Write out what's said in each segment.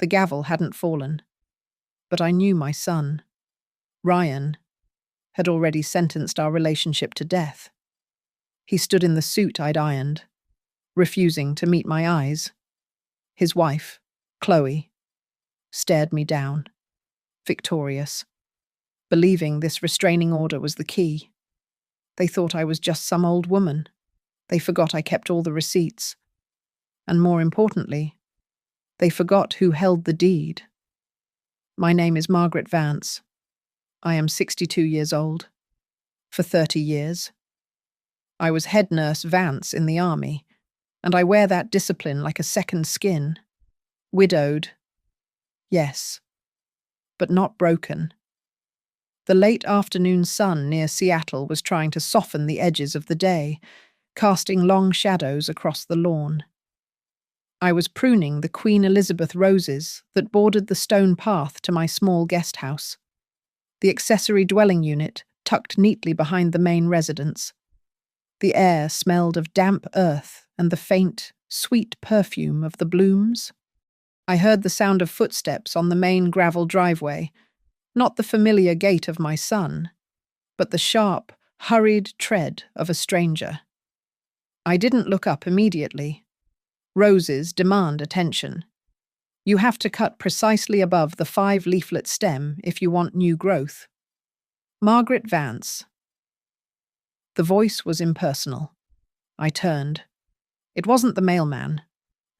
The gavel hadn't fallen, but I knew my son, Ryan, had already sentenced our relationship to death. He stood in the suit I'd ironed, refusing to meet my eyes. His wife, Chloe, stared me down, victorious, believing this restraining order was the key. They thought I was just some old woman. They forgot I kept all the receipts. And more importantly, they forgot who held the deed. My name is Margaret Vance. I am 62 years old. For 30 years. I was head nurse Vance in the army, and I wear that discipline like a second skin. Widowed. Yes. But not broken. The late afternoon sun near Seattle was trying to soften the edges of the day, casting long shadows across the lawn. I was pruning the Queen Elizabeth roses that bordered the stone path to my small guest house, the accessory dwelling unit tucked neatly behind the main residence. The air smelled of damp earth and the faint, sweet perfume of the blooms. I heard the sound of footsteps on the main gravel driveway, not the familiar gait of my son, but the sharp, hurried tread of a stranger. I didn't look up immediately. Roses demand attention. You have to cut precisely above the 5-leaflet stem if you want new growth. Margaret Vance. The voice was impersonal. I turned. It wasn't the mailman,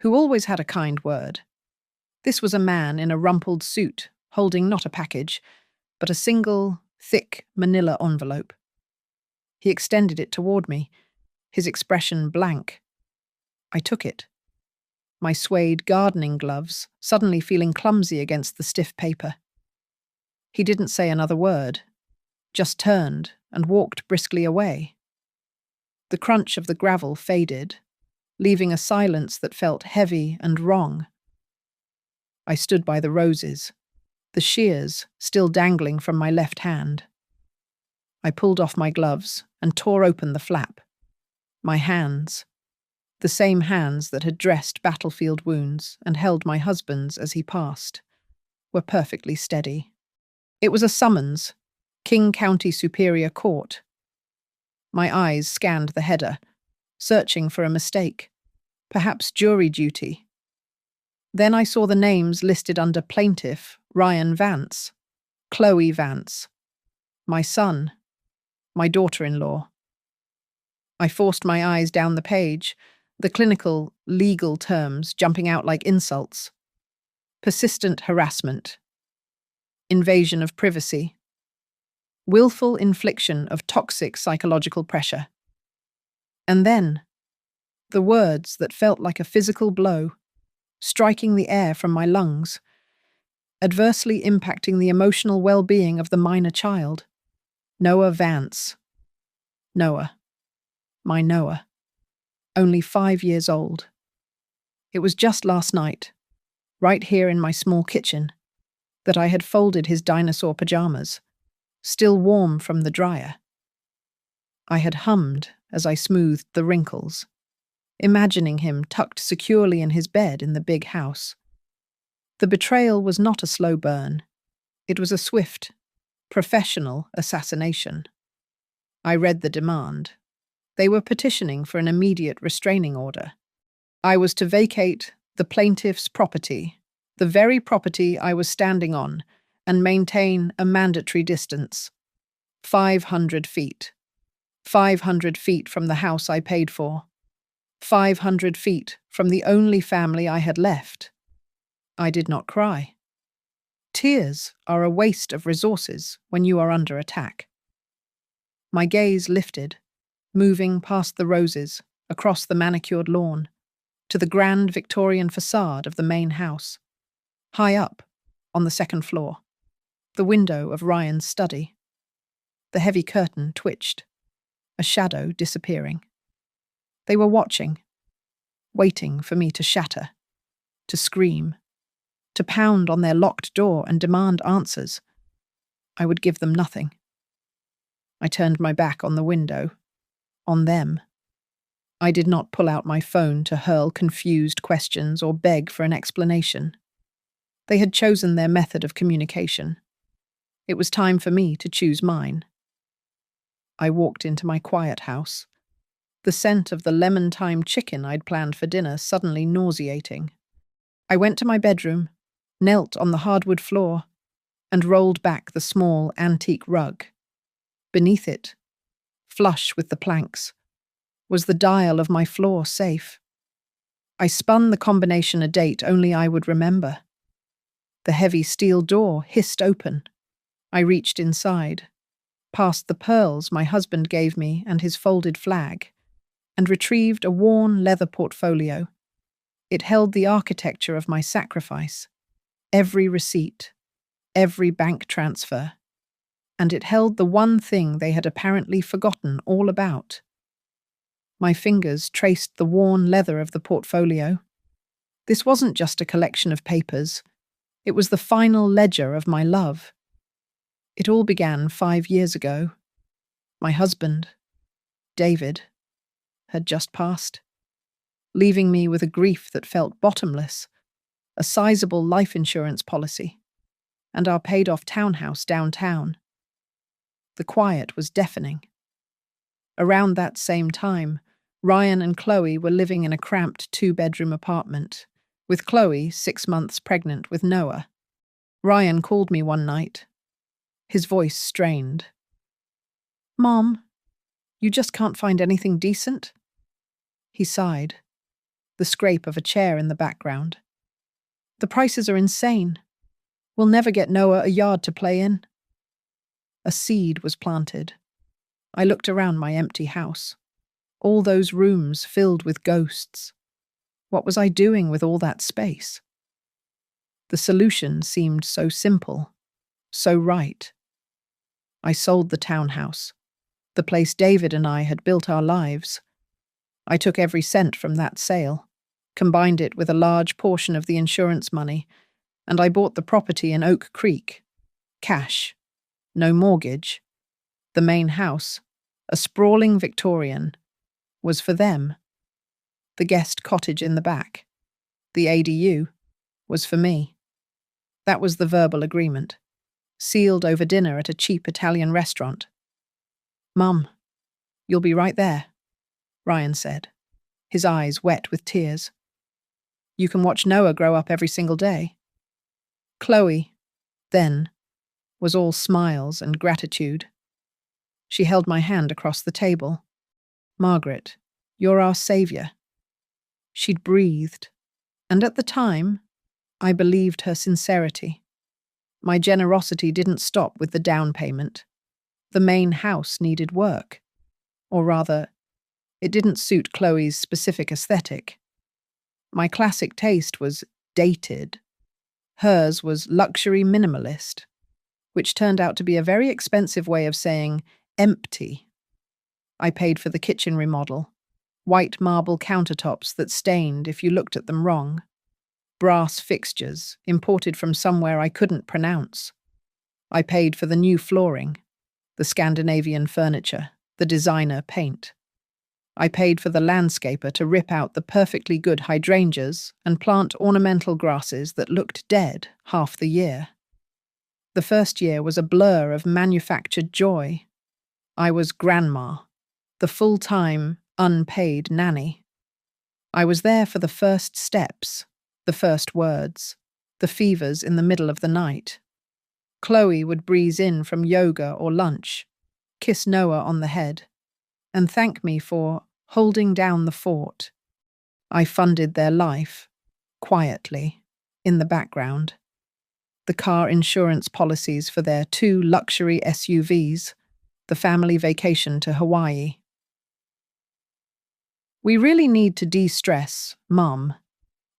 who always had a kind word. This was a man in a rumpled suit, holding not a package, but a single, thick manila envelope. He extended it toward me, his expression blank. I took it, my suede gardening gloves suddenly feeling clumsy against the stiff paper. He didn't say another word, just turned and walked briskly away. The crunch of the gravel faded, leaving a silence that felt heavy and wrong. I stood by the roses, the shears still dangling from my left hand. I pulled off my gloves and tore open the flap. My hands, the same hands that had dressed battlefield wounds and held my husband's as he passed, were perfectly steady. It was a summons, King County Superior Court. My eyes scanned the header, searching for a mistake, perhaps jury duty. Then I saw the names listed under plaintiff Ryan Vance, Chloe Vance, my son, my daughter-in-law. I forced my eyes down the page, the clinical, legal terms jumping out like insults. Persistent harassment, invasion of privacy, willful infliction of toxic psychological pressure. And then, the words that felt like a physical blow, striking the air from my lungs, adversely impacting the emotional well-being of the minor child. Noah Vance. Noah. My Noah. Only 5 years old. It was just last night, right here in my small kitchen, that I had folded his dinosaur pajamas, still warm from the dryer. I had hummed as I smoothed the wrinkles, imagining him tucked securely in his bed in the big house. The betrayal was not a slow burn. It was a swift, professional assassination. I read the demand. They were petitioning for an immediate restraining order. I was to vacate the plaintiff's property, the very property I was standing on, and maintain a mandatory distance. 500 feet. 500 feet from the house I paid for. 500 feet from the only family I had left. I did not cry. Tears are a waste of resources when you are under attack. My gaze lifted, moving past the roses, across the manicured lawn, to the grand Victorian facade of the main house. High up, on the second floor, the window of Ryan's study. The heavy curtain twitched, a shadow disappearing. They were watching, waiting for me to shatter, to scream, to pound on their locked door and demand answers. I would give them nothing. I turned my back on the window, on them. I did not pull out my phone to hurl confused questions or beg for an explanation. They had chosen their method of communication. It was time for me to choose mine. I walked into my quiet house, the scent of the lemon-thyme chicken I'd planned for dinner suddenly nauseating. I went to my bedroom, knelt on the hardwood floor, and rolled back the small antique rug. Beneath it, flush with the planks, was the dial of my floor safe. I spun the combination a date only I would remember. The heavy steel door hissed open. I reached inside, past the pearls my husband gave me and his folded flag, and retrieved a worn leather portfolio. It held the architecture of my sacrifice, every receipt, every bank transfer, and it held the one thing they had apparently forgotten all about. My fingers traced the worn leather of the portfolio. This wasn't just a collection of papers. It was the final ledger of my love. It all began 5 years ago. My husband, David, had just passed, leaving me with a grief that felt bottomless, a sizable life insurance policy, and our paid-off townhouse downtown. The quiet was deafening. Around that same time, Ryan and Chloe were living in a cramped 2-bedroom apartment, with Chloe 6 months pregnant with Noah. Ryan called me one night, his voice strained. "Mom, you just can't find anything decent?" He sighed, the scrape of a chair in the background. "The prices are insane. We'll never get Noah a yard to play in." A seed was planted. I looked around my empty house. All those rooms filled with ghosts. What was I doing with all that space? The solution seemed so simple, so right. I sold the townhouse, the place David and I had built our lives. I took every cent from that sale, combined it with a large portion of the insurance money, and I bought the property in Oak Creek. Cash. No mortgage. The main house, a sprawling Victorian, was for them. The guest cottage in the back, the ADU, was for me. That was the verbal agreement, sealed over dinner at a cheap Italian restaurant. "Mum, you'll be right there," Ryan said, his eyes wet with tears. "You can watch Noah grow up every single day." Chloe, then, was all smiles and gratitude. She held my hand across the table. "Margaret, you're our savior." She'd breathed, and at the time, I believed her sincerity. My generosity didn't stop with the down payment. The main house needed work. Or rather, it didn't suit Chloe's specific aesthetic. My classic taste was dated. Hers was luxury minimalist, which turned out to be a very expensive way of saying empty. I paid for the kitchen remodel, white marble countertops that stained if you looked at them wrong, brass fixtures imported from somewhere I couldn't pronounce. I paid for the new flooring, the Scandinavian furniture, the designer paint. I paid for the landscaper to rip out the perfectly good hydrangeas and plant ornamental grasses that looked dead half the year. The first year was a blur of manufactured joy. I was grandma, the full-time, unpaid nanny. I was there for the first steps, the first words, the fevers in the middle of the night. Chloe would breeze in from yoga or lunch, kiss Noah on the head, and thank me for holding down the fort. I funded their life, quietly, in the background. The car insurance policies for their 2 luxury SUVs, the family vacation to Hawaii. "We really need to de-stress, Mum."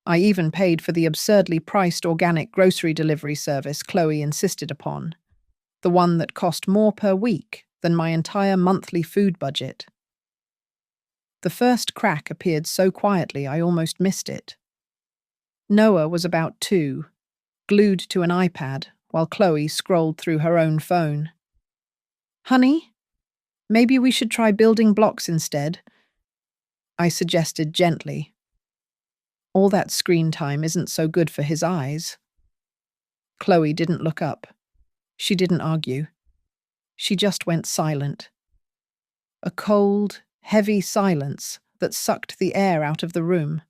I even paid for the absurdly priced organic grocery delivery service Chloe insisted upon, the one that cost more per week than my entire monthly food budget. The first crack appeared so quietly I almost missed it. Noah was about 2, glued to an iPad while Chloe scrolled through her own phone. "Honey, maybe we should try building blocks instead," I suggested gently. "All that screen time isn't so good for his eyes." Chloe didn't look up. She didn't argue. She just went silent. A cold, heavy silence that sucked the air out of the room.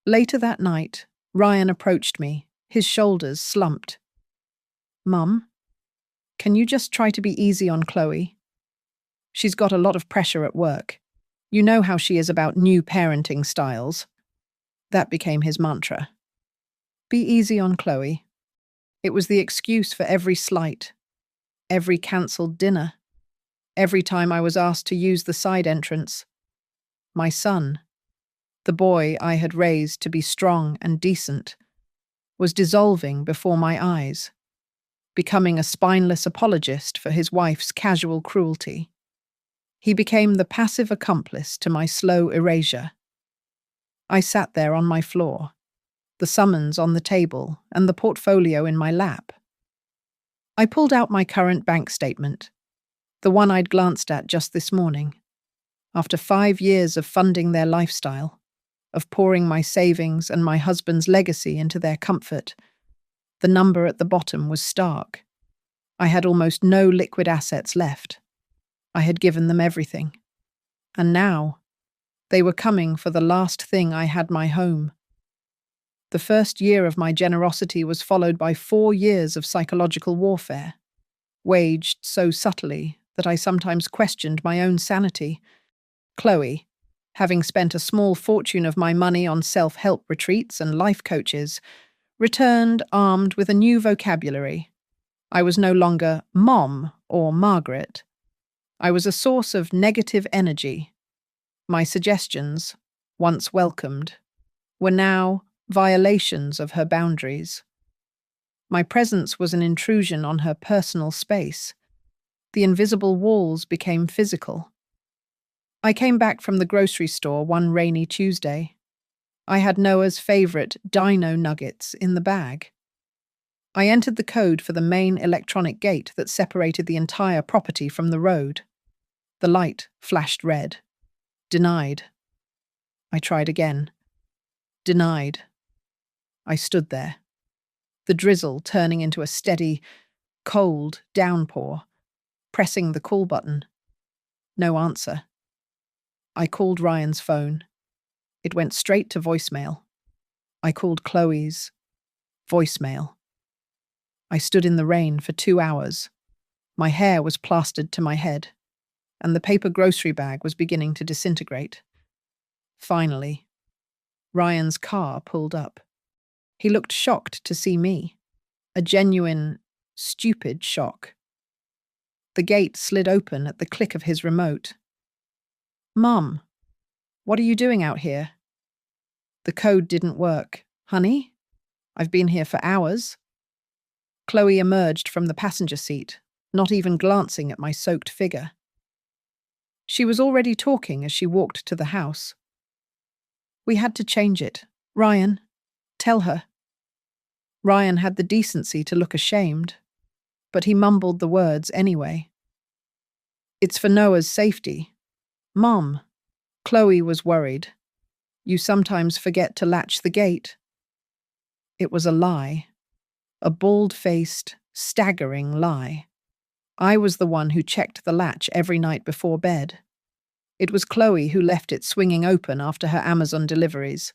Later that night, Ryan approached me, his shoulders slumped. "Mum, can you just try to be easy on Chloe? She's got a lot of pressure at work. You know how she is about new parenting styles." That became his mantra. Be easy on Chloe. It was the excuse for every slight, every cancelled dinner, every time I was asked to use the side entrance. My son, the boy I had raised to be strong and decent, was dissolving before my eyes, becoming a spineless apologist for his wife's casual cruelty. He became the passive accomplice to my slow erasure. I sat there on my floor, the summons on the table and the portfolio in my lap. I pulled out my current bank statement, the one I'd glanced at just this morning. After 5 years of funding their lifestyle, of pouring my savings and my husband's legacy into their comfort, the number at the bottom was stark. I had almost no liquid assets left. I had given them everything. And now, they were coming for the last thing I had, my home. The first year of my generosity was followed by 4 years of psychological warfare, waged so subtly that I sometimes questioned my own sanity. Chloe, having spent a small fortune of my money on self-help retreats and life coaches, returned armed with a new vocabulary. I was no longer Mom or Margaret. I was a source of negative energy. My suggestions, once welcomed, were now violations of her boundaries. My presence was an intrusion on her personal space. The invisible walls became physical. I came back from the grocery store one rainy Tuesday. I had Noah's favourite dino nuggets in the bag. I entered the code for the main electronic gate that separated the entire property from the road. The light flashed red. Denied. I tried again. Denied. I stood there, the drizzle turning into a steady, cold downpour, pressing the call button. No answer. I called Ryan's phone. It went straight to voicemail. I called Chloe's. Voicemail. I stood in the rain for 2 hours. My hair was plastered to my head, and the paper grocery bag was beginning to disintegrate. Finally, Ryan's car pulled up. He looked shocked to see me. A genuine, stupid shock. The gate slid open at the click of his remote. "Mum, what are you doing out here?" "The code didn't work. Honey, I've been here for hours." Chloe emerged from the passenger seat, not even glancing at my soaked figure. She was already talking as she walked to the house. "We had to change it. Ryan, tell her." Ryan had the decency to look ashamed, but he mumbled the words anyway. "It's for Noah's safety." "Mom," Chloe was worried. "You sometimes forget to latch the gate." It was a lie. A bald-faced, staggering lie. I was the one who checked the latch every night before bed. It was Chloe who left it swinging open after her Amazon deliveries.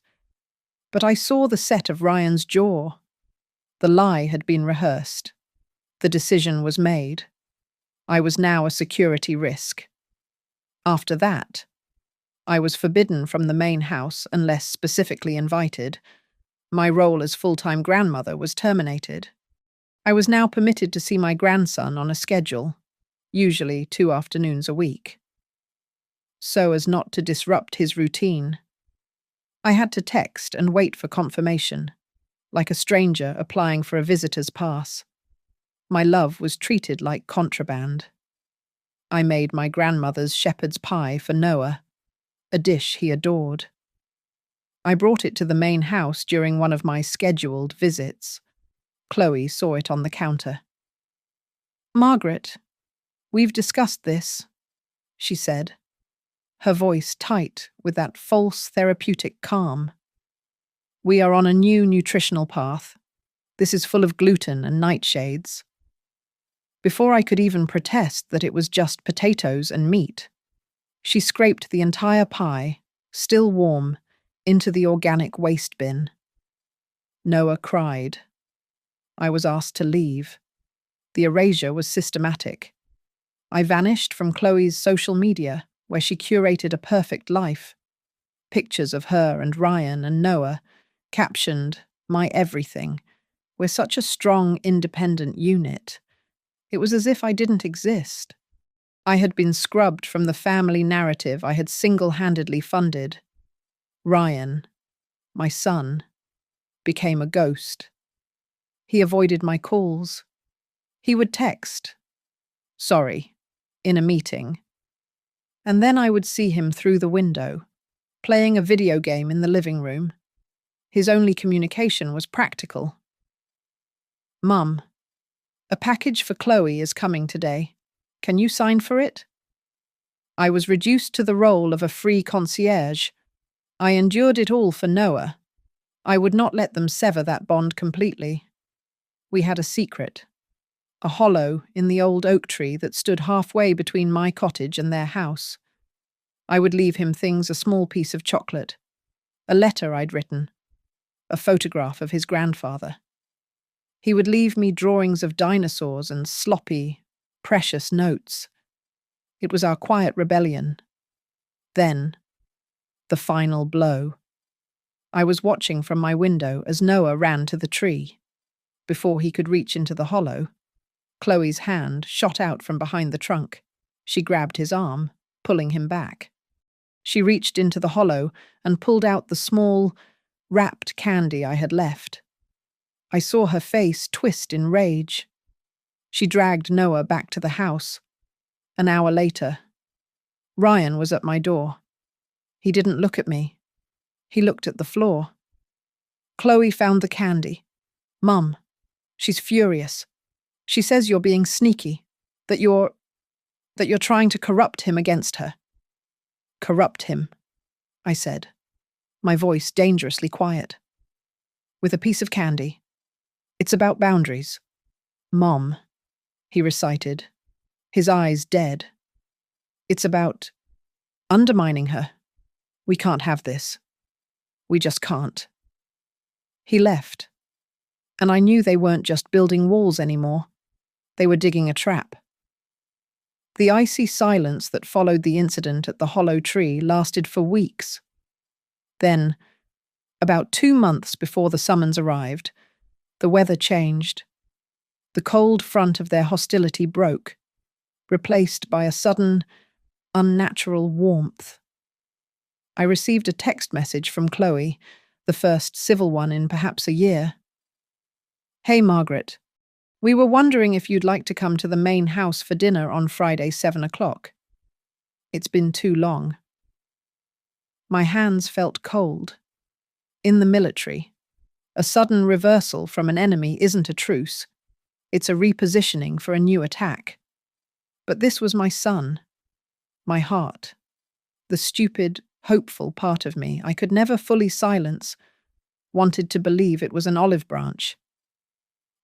But I saw the set of Ryan's jaw. The lie had been rehearsed. The decision was made. I was now a security risk. After that, I was forbidden from the main house unless specifically invited. My role as full-time grandmother was terminated. I was now permitted to see my grandson on a schedule, usually 2 afternoons a week, so as not to disrupt his routine. I had to text and wait for confirmation, like a stranger applying for a visitor's pass. My love was treated like contraband. I made my grandmother's shepherd's pie for Noah, a dish he adored. I brought it to the main house during one of my scheduled visits. Chloe saw it on the counter. "Margaret, we've discussed this," she said, her voice tight with that false therapeutic calm. "We are on a new nutritional path. This is full of gluten and nightshades. Before I could even protest that it was just potatoes and meat, she scraped the entire pie, still warm, into the organic waste bin. Noah cried. I was asked to leave. The erasure was systematic. I vanished from Chloe's social media, where she curated a perfect life. Pictures of her and Ryan and Noah, captioned, "My everything. We're such a strong, independent unit." It was as if I didn't exist. I had been scrubbed from the family narrative I had single-handedly funded. Ryan, my son, became a ghost. He avoided my calls. He would text, "Sorry," in a meeting. And then I would see him through the window, playing a video game in the living room. His only communication was practical. "Mum, a package for Chloe is coming today. Can you sign for it?" I was reduced to the role of a free concierge. I endured it all for Noah. I would not let them sever that bond completely. We had a secret. A hollow in the old oak tree that stood halfway between my cottage and their house. I would leave him things: a small piece of chocolate, a letter I'd written, a photograph of his grandfather. He would leave me drawings of dinosaurs and sloppy, precious notes. It was our quiet rebellion. Then, the final blow. I was watching from my window as Noah ran to the tree. Before he could reach into the hollow, Chloe's hand shot out from behind the trunk. She grabbed his arm, pulling him back. She reached into the hollow and pulled out the small, wrapped candy I had left. I saw her face twist in rage. She dragged Noah back to the house. An hour later, Ryan was at my door. He didn't look at me. He looked at the floor. "Chloe found the candy. Mum, she's furious. She says you're being sneaky, that you're trying to corrupt him against her." "Corrupt him," I said, my voice dangerously quiet. "With a piece of candy. It's about boundaries." "Mom," he recited, his eyes dead. "It's about undermining her. We can't have this. We just can't." He left, and I knew they weren't just building walls anymore. They were digging a trap. The icy silence that followed the incident at the hollow tree lasted for weeks. Then, about 2 months before the summons arrived, the weather changed. The cold front of their hostility broke, replaced by a sudden, unnatural warmth. I received a text message from Chloe, the first civil one in perhaps a year. "Hey, Margaret. We were wondering if you'd like to come to the main house for dinner on Friday, 7 o'clock. It's been too long." My hands felt cold. In the military, a sudden reversal from an enemy isn't a truce. It's a repositioning for a new attack. But this was my son, my heart, the stupid, hopeful part of me I could never fully silence, wanted to believe it was an olive branch.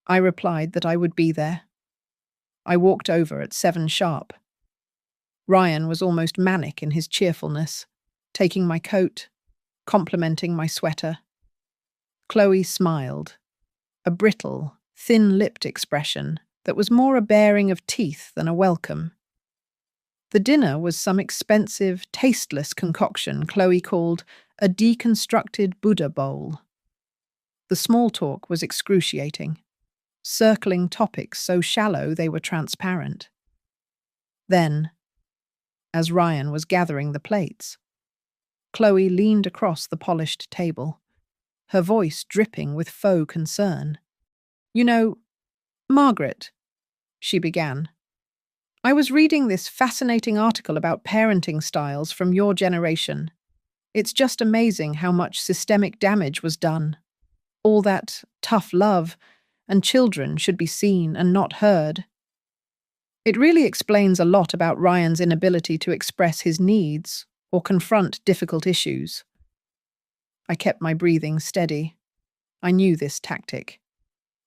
I replied that I would be there. I walked over at 7 sharp. Ryan was almost manic in his cheerfulness, taking my coat, complimenting my sweater. Chloe smiled, a brittle, thin-lipped expression that was more a baring of teeth than a welcome. The dinner was some expensive, tasteless concoction Chloe called a deconstructed Buddha bowl. The small talk was excruciating, circling topics so shallow they were transparent. Then, as Ryan was gathering the plates, Chloe leaned across the polished table, her voice dripping with faux concern. "You know, Margaret," she began, "I was reading this fascinating article about parenting styles from your generation. It's just amazing how much systemic damage was done. All that tough love, and children should be seen and not heard. It really explains a lot about Ryan's inability to express his needs or confront difficult issues." I kept my breathing steady. I knew this tactic.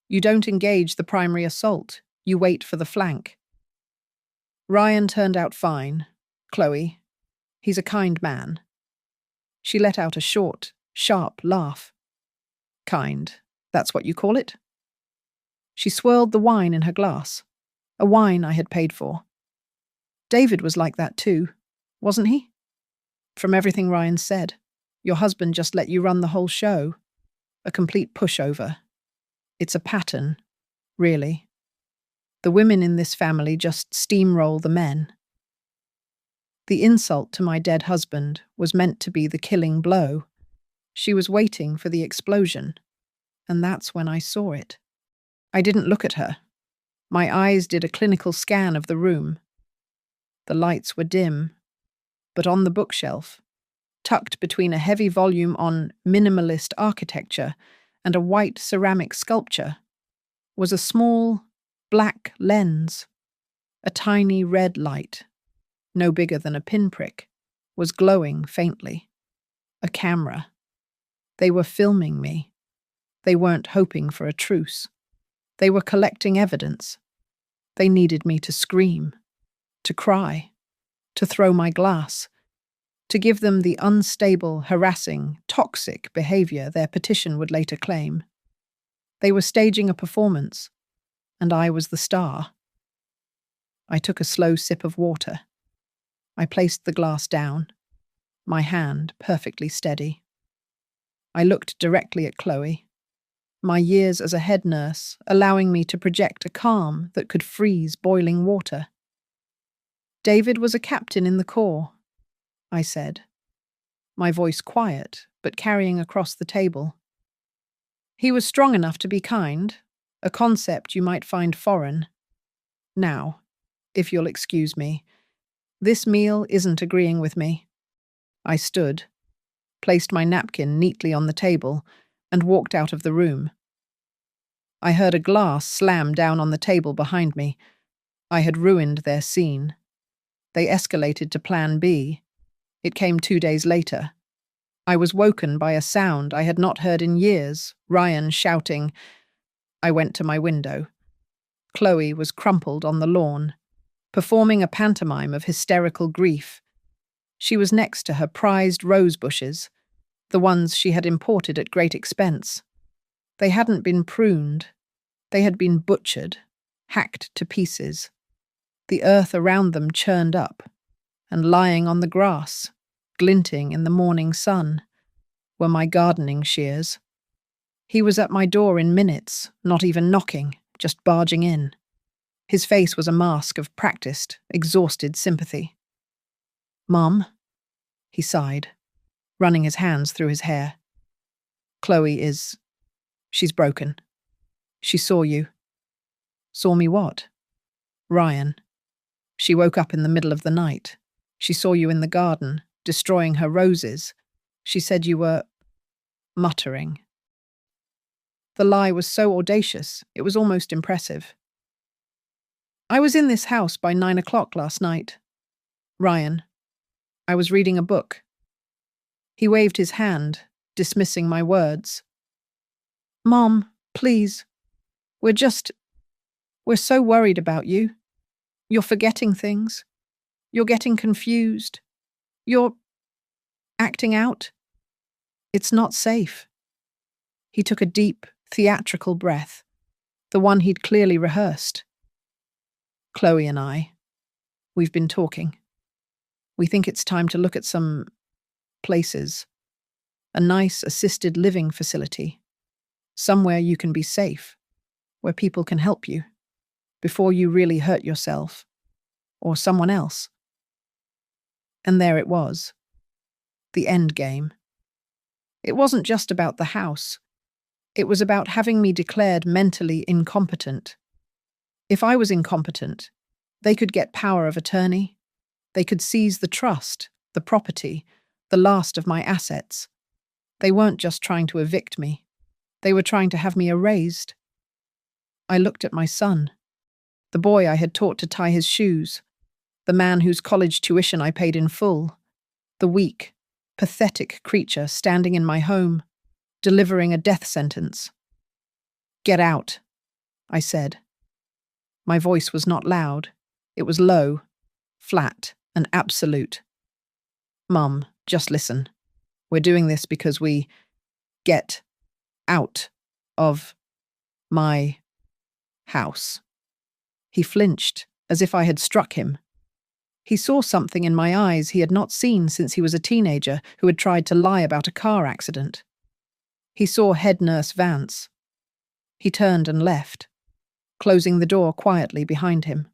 You don't engage the primary assault. You wait for the flank. Ryan turned out fine. Chloe. He's a kind man. She let out a short, sharp laugh. Kind. That's what you call it? She swirled the wine in her glass. A wine I had paid for. David was like that too, wasn't he? From everything Ryan said, your husband just let you run the whole show. A complete pushover. It's a pattern, really. The women in this family just steamroll the men. The insult to my dead husband was meant to be the killing blow. She was waiting for the explosion, and that's when I saw it. I didn't look at her. My eyes did a clinical scan of the room. The lights were dim, but on the bookshelf, tucked between a heavy volume on minimalist architecture and a white ceramic sculpture, was a small, black lens. A tiny red light, no bigger than a pinprick, was glowing faintly. A camera. They were filming me. They weren't hoping for a truce. They were collecting evidence. They needed me to scream, to cry, to throw my glass, to give them the unstable, harassing, toxic behavior their petition would later claim. They were staging a performance, and I was the star. I took a slow sip of water. I placed the glass down, my hand perfectly steady. I looked directly at Chloe, my years as a head nurse allowing me to project a calm that could freeze boiling water. David was a captain in the Corps, I said, my voice quiet but carrying across the table. He was strong enough to be kind, a concept you might find foreign. Now, if you'll excuse me, this meal isn't agreeing with me. I stood, placed my napkin neatly on the table, and walked out of the room. I heard a glass slam down on the table behind me. I had ruined their scene. They escalated to Plan B. It came 2 days later. I was woken by a sound I had not heard in years, Ryan shouting. I went to my window. Chloe was crumpled on the lawn, performing a pantomime of hysterical grief. She was next to her prized rose bushes, the ones she had imported at great expense. They hadn't been pruned. They had been butchered, hacked to pieces. The earth around them churned up, and lying on the grass, glinting in the morning sun, were my gardening shears. He was at my door in minutes, not even knocking, just barging in. His face was a mask of practiced, exhausted sympathy. "Mum," he sighed, running his hands through his hair. She's broken. She saw you." "Saw me what?" "Ryan. She woke up in the middle of the night. She saw you in the garden, destroying her roses. She said you were..." muttering. The lie was so audacious, it was almost impressive. "I was in this house by 9 o'clock last night. Ryan. I was reading a book." He waved his hand, dismissing my words. "Mom, please. We're so worried about you. You're forgetting things. You're getting confused. You're acting out. It's not safe." He took a deep, theatrical breath, the one he'd clearly rehearsed. "Chloe and we've been talking. We think it's time to look at some places. A nice assisted living facility. Somewhere you can be safe, where people can help you, before you really hurt yourself, or someone else." And there it was. The end game. It wasn't just about the house. It was about having me declared mentally incompetent. If I was incompetent, they could get power of attorney. They could seize the trust, the property, the last of my assets. They weren't just trying to evict me. They were trying to have me erased. I looked at my son, the boy I had taught to tie his shoes, the man whose college tuition I paid in full, the weak, pathetic creature standing in my home, delivering a death sentence. "Get out," I said. My voice was not loud. It was low, flat, and absolute. Mum, just listen. We're doing this because we get out of my house. He flinched, as if I had struck him. He saw something in my eyes he had not seen since he was a teenager who had tried to lie about a car accident. He saw head nurse Vance. He turned and left, closing the door quietly behind him.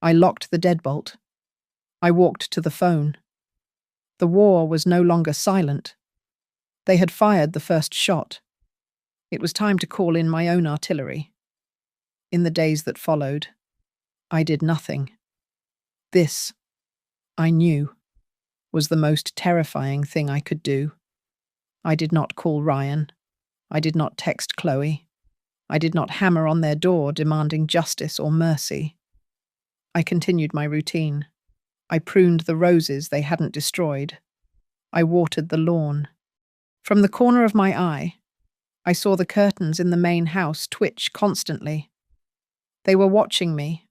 I locked the deadbolt. I walked to the phone. The war was no longer silent. They had fired the first shot. It was time to call in my own artillery. In the days that followed, I did nothing. This, I knew, was the most terrifying thing I could do. I did not call Ryan. I did not text Chloe. I did not hammer on their door demanding justice or mercy. I continued my routine. I pruned the roses they hadn't destroyed. I watered the lawn. From the corner of my eye, I saw the curtains in the main house twitch constantly. They were watching me,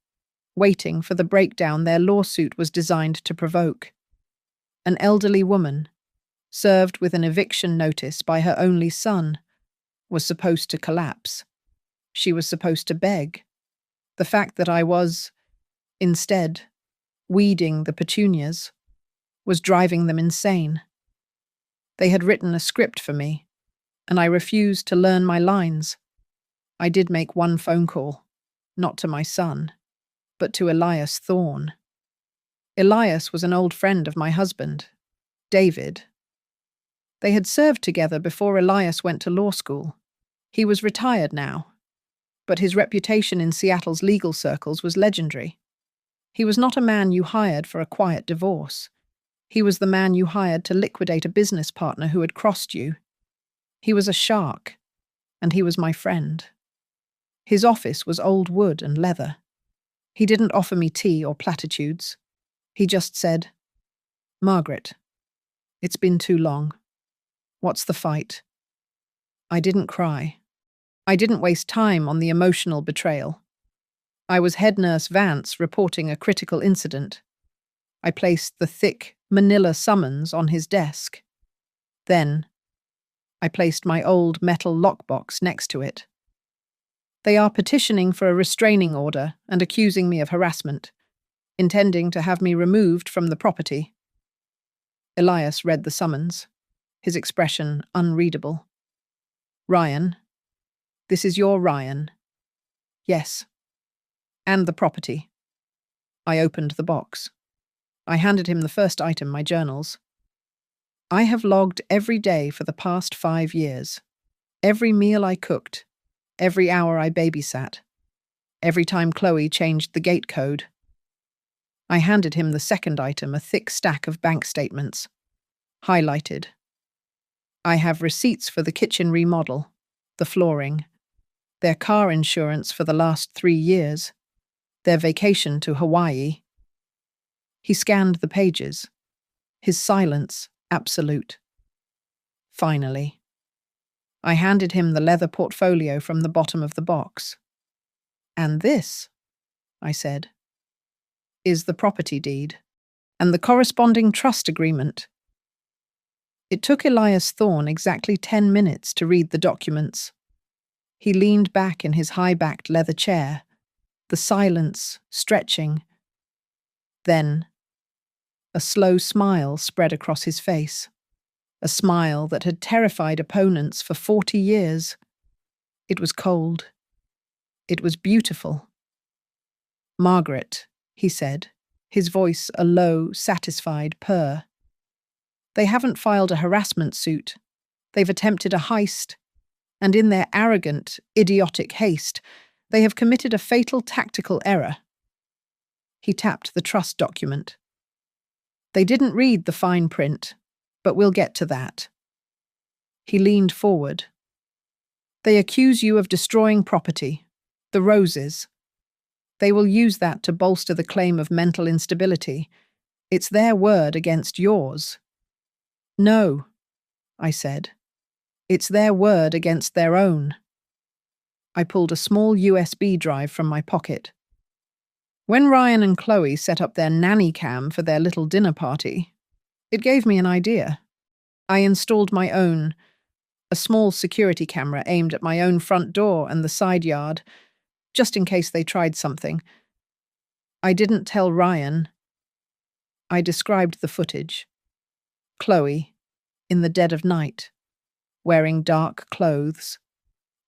waiting for the breakdown their lawsuit was designed to provoke. An elderly woman, served with an eviction notice by her only son, was supposed to collapse. She was supposed to beg. The fact that I was, instead, weeding the petunias was driving them insane. They had written a script for me, and I refused to learn my lines. I did make one phone call, not to my son, but to Elias Thorne. Elias was an old friend of my husband, David. They had served together before Elias went to law school. He was retired now, but his reputation in Seattle's legal circles was legendary. He was not a man you hired for a quiet divorce. He was the man you hired to liquidate a business partner who had crossed you. He was a shark, and he was my friend. His office was old wood and leather. He didn't offer me tea or platitudes. He just said, "Margaret, it's been too long. What's the fight?" I didn't cry. I didn't waste time on the emotional betrayal. I was head nurse Vance reporting a critical incident. I placed the thick manila summons on his desk. Then, I placed my old metal lockbox next to it. They are petitioning for a restraining order and accusing me of harassment, intending to have me removed from the property. Elias read the summons, his expression unreadable. "Ryan, this is your Ryan." "Yes." "And the property." I opened the box. I handed him the first item, my journals. I have logged every day for the past 5 years. Every meal I cooked. Every hour I babysat. Every time Chloe changed the gate code. I handed him the second item, a thick stack of bank statements. Highlighted. I have receipts for the kitchen remodel, the flooring, their car insurance for the last 3 years, their vacation to Hawaii. He scanned the pages, his silence absolute. Finally, I handed him the leather portfolio from the bottom of the box. "And this," I said, "is the property deed and the corresponding trust agreement." It took Elias Thorne exactly 10 minutes to read the documents. He leaned back in his high-backed leather chair, the silence stretching. Then, a slow smile spread across his face, a smile that had terrified opponents for 40 years. It was cold. It was beautiful. "Margaret," he said, his voice a low, satisfied purr. "They haven't filed a harassment suit. They've attempted a heist, and in their arrogant, idiotic haste, they have committed a fatal tactical error." He tapped the trust document. "They didn't read the fine print, but we'll get to that." He leaned forward. "They accuse you of destroying property, the roses. They will use that to bolster the claim of mental instability. It's their word against yours." "No," I said. "It's their word against their own." I pulled a small USB drive from my pocket. When Ryan and Chloe set up their nanny cam for their little dinner party, it gave me an idea. I installed my own, a small security camera aimed at my own front door and the side yard, just in case they tried something. I didn't tell Ryan. I described the footage. Chloe, in the dead of night, wearing dark clothes,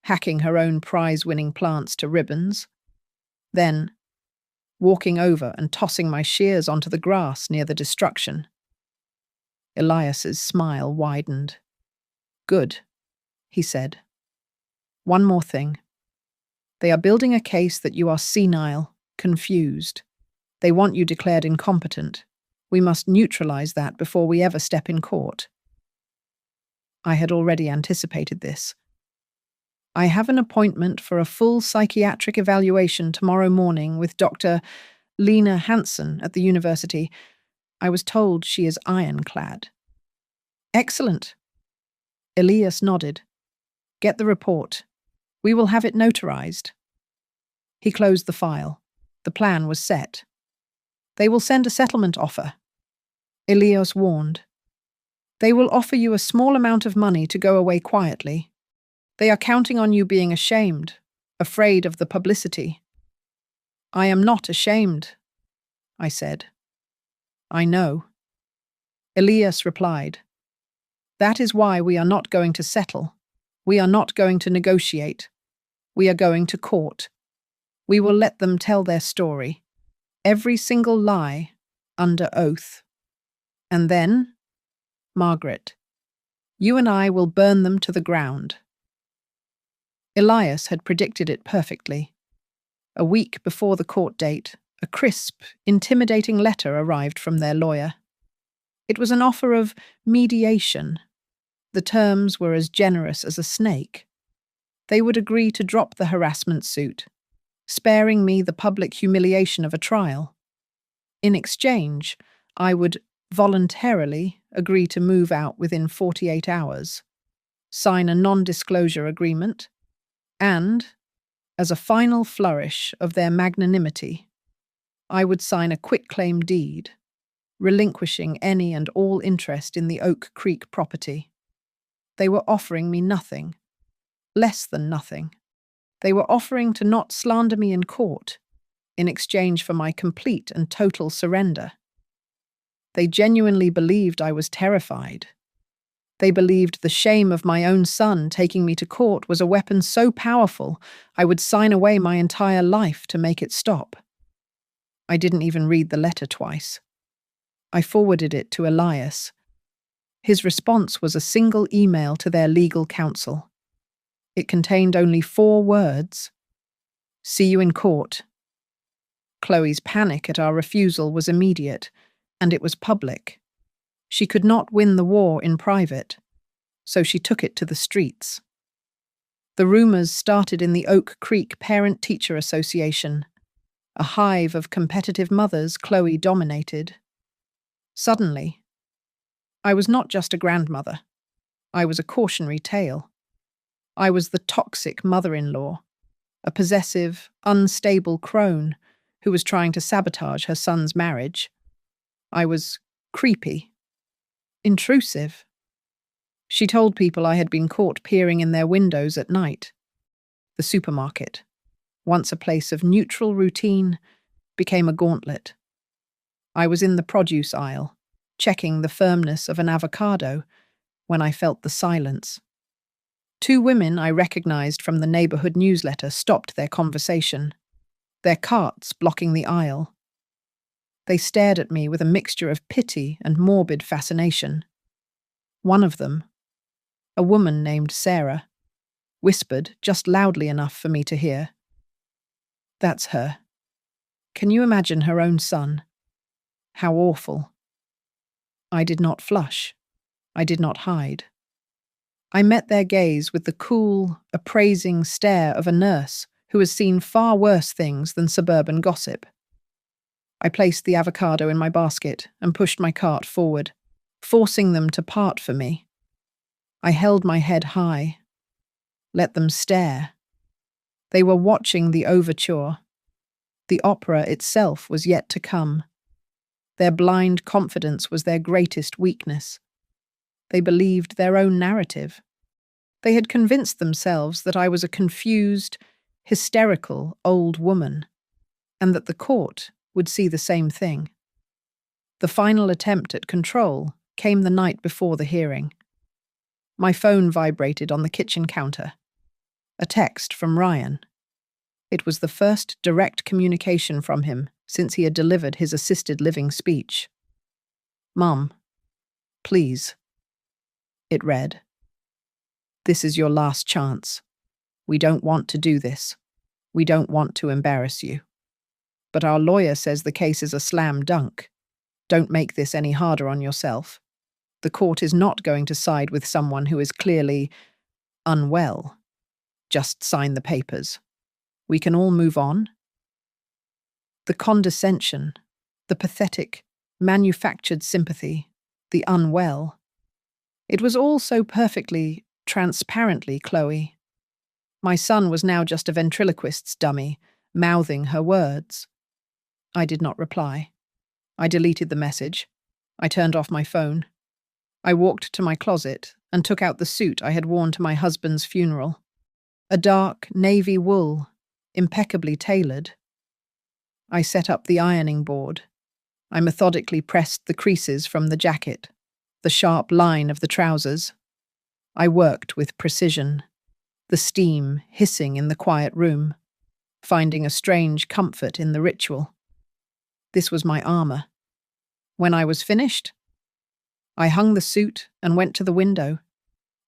hacking her own prize-winning plants to ribbons, then walking over and tossing my shears onto the grass near the destruction. Elias's smile widened. "Good," he said. "One more thing. They are building a case that you are senile, confused. They want you declared incompetent. We must neutralize that before we ever step in court." I had already anticipated this. "I have an appointment for a full psychiatric evaluation tomorrow morning with Dr. Lena Hansen at the university. I was told she is ironclad." "Excellent." Elias nodded. "Get the report. We will have it notarized." He closed the file. The plan was set. "They will send a settlement offer," Elias warned. "They will offer you a small amount of money to go away quietly. They are counting on you being ashamed, afraid of the publicity." "I am not ashamed," I said. "I know." Elias replied, "That is why we are not going to settle. We are not going to negotiate. We are going to court. We will let them tell their story, every single lie, under oath. And then, Margaret, you and I will burn them to the ground." Elias had predicted it perfectly. A week before the court date, a crisp, intimidating letter arrived from their lawyer. It was an offer of mediation. The terms were as generous as a snake. They would agree to drop the harassment suit, sparing me the public humiliation of a trial. In exchange, I would voluntarily agree to move out within 48 hours, sign a non-disclosure agreement, and, as a final flourish of their magnanimity, I would sign a quitclaim deed, relinquishing any and all interest in the Oak Creek property. They were offering me nothing, less than nothing. They were offering to not slander me in court, in exchange for my complete and total surrender. They genuinely believed I was terrified. They believed the shame of my own son taking me to court was a weapon so powerful I would sign away my entire life to make it stop. I didn't even read the letter twice. I forwarded it to Elias. His response was a single email to their legal counsel. It contained only 4 words. "See you in court." Chloe's panic at our refusal was immediate, and it was public. She could not win the war in private, so she took it to the streets. The rumors started in the Oak Creek Parent-Teacher Association, a hive of competitive mothers Chloe dominated. Suddenly, I was not just a grandmother. I was a cautionary tale. I was the toxic mother-in-law, a possessive, unstable crone who was trying to sabotage her son's marriage. I was creepy, intrusive. She told people I had been caught peering in their windows at night. The supermarket, once a place of neutral routine, became a gauntlet. I was in the produce aisle, checking the firmness of an avocado, when I felt the silence. 2 women I recognized from the neighborhood newsletter stopped their conversation, their carts blocking the aisle. They stared at me with a mixture of pity and morbid fascination. One of them, a woman named Sarah, whispered just loudly enough for me to hear. "That's her. Can you imagine her own son? How awful." I did not flush. I did not hide. I met their gaze with the cool, appraising stare of a nurse who has seen far worse things than suburban gossip. I placed the avocado in my basket and pushed my cart forward, forcing them to part for me. I held my head high. Let them stare. They were watching the overture. The opera itself was yet to come. Their blind confidence was their greatest weakness. They believed their own narrative. They had convinced themselves that I was a confused, hysterical old woman, and that the court would see the same thing. The final attempt at control came the night before the hearing. My phone vibrated on the kitchen counter. A text from Ryan. It was the first direct communication from him since he had delivered his assisted living speech. "Mum, please." It read, "This is your last chance. We don't want to do this. We don't want to embarrass you. But our lawyer says the case is a slam dunk. Don't make this any harder on yourself. The court is not going to side with someone who is clearly unwell. Just sign the papers. We can all move on." The condescension, the pathetic, manufactured sympathy, the unwell. It was all so perfectly, transparently Chloe. My son was now just a ventriloquist's dummy, mouthing her words. I did not reply. I deleted the message. I turned off my phone. I walked to my closet and took out the suit I had worn to my husband's funeral. A dark navy wool, impeccably tailored. I set up the ironing board. I methodically pressed the creases from the jacket, the sharp line of the trousers. I worked with precision, the steam hissing in the quiet room, finding a strange comfort in the ritual. This was my armor. When I was finished, I hung the suit and went to the window.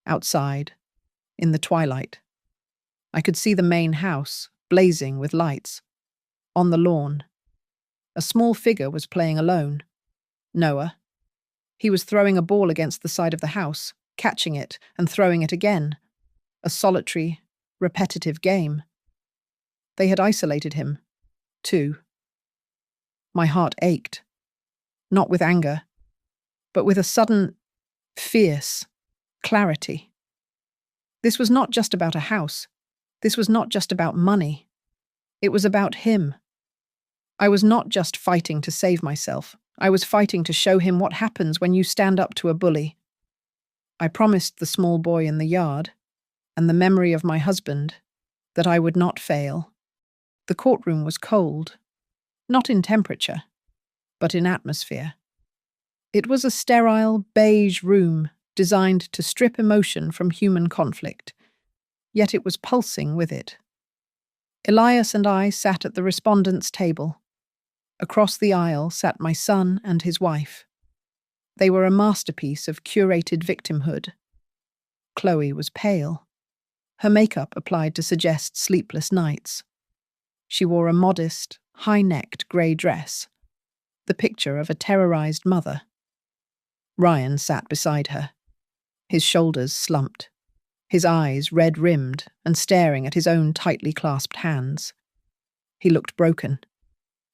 Outside, in the twilight, I could see the main house, blazing with lights. On the lawn, a small figure was playing alone. Noah. He was throwing a ball against the side of the house, catching it and throwing it again. A solitary, repetitive game. They had isolated him, too. My heart ached, not with anger, but with a sudden, fierce clarity. This was not just about a house. This was not just about money. It was about him. I was not just fighting to save myself. I was fighting to show him what happens when you stand up to a bully. I promised the small boy in the yard, and the memory of my husband, that I would not fail. The courtroom was cold, not in temperature, but in atmosphere. It was a sterile, beige room designed to strip emotion from human conflict, yet it was pulsing with it. Elias and I sat at the respondents' table. Across the aisle sat my son and his wife. They were a masterpiece of curated victimhood. Chloe was pale, her makeup applied to suggest sleepless nights. She wore a modest, high-necked grey dress, the picture of a terrorized mother. Ryan sat beside her, his shoulders slumped, his eyes red-rimmed and staring at his own tightly clasped hands. He looked broken.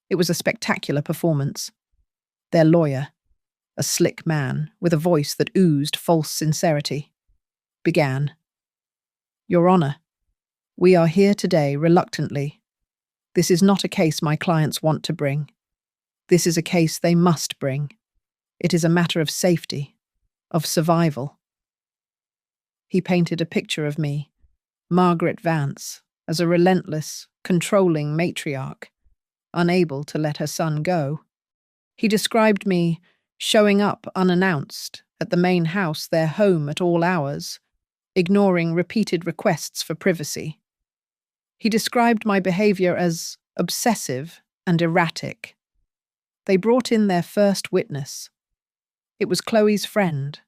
It was a spectacular performance. Their lawyer, a slick man with a voice that oozed false sincerity, began. "Your Honor, we are here today reluctantly. This is not a case my clients want to bring. This is a case they must bring. It is a matter of safety, of survival." He painted a picture of me, Margaret Vance, as a relentless, controlling matriarch, unable to let her son go. He described me showing up unannounced at the main house, their home at all hours, ignoring repeated requests for privacy. He described my behavior as obsessive and erratic. They brought in their first witness. It was Chloe's friend,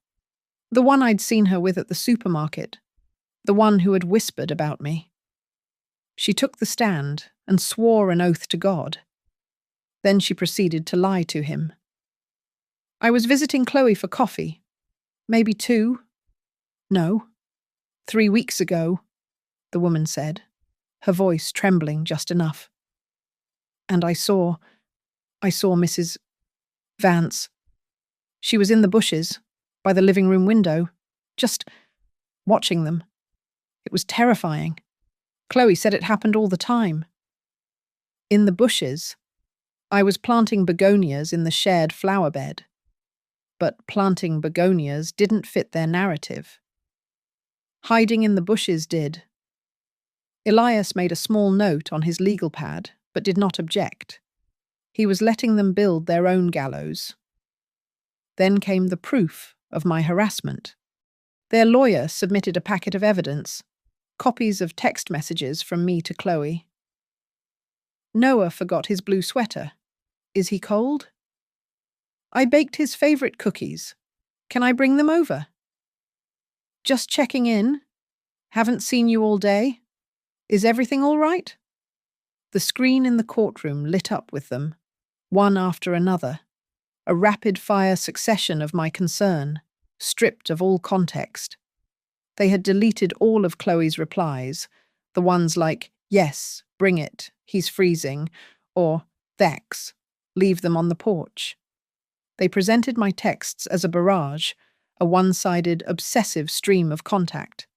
the one I'd seen her with at the supermarket, the one who had whispered about me. She took the stand and swore an oath to God. Then she proceeded to lie to him. "I was visiting Chloe for coffee. Maybe 3 weeks ago," the woman said, her voice trembling just enough. "And I saw Mrs. Vance. She was in the bushes, by the living room window, just watching them. It was terrifying. Chloe said it happened all the time. In the bushes, I was planting begonias in the shared flower bed. But planting begonias didn't fit their narrative. Hiding in the bushes did. Elias made a small note on his legal pad, but did not object. He was letting them build their own gallows. Then came the proof of my harassment. Their lawyer submitted a packet of evidence, copies of text messages from me to Chloe. Noah forgot his blue sweater. Is he cold? I baked his favorite cookies. Can I bring them over? Just checking in. Haven't seen you all day. Is everything all right? The screen in the courtroom lit up with them, one after another, a rapid-fire succession of my concern, stripped of all context. They had deleted all of Chloe's replies, the ones like, yes, bring it, he's freezing, or, thanks, leave them on the porch. They presented my texts as a barrage, a one-sided, obsessive stream of contact.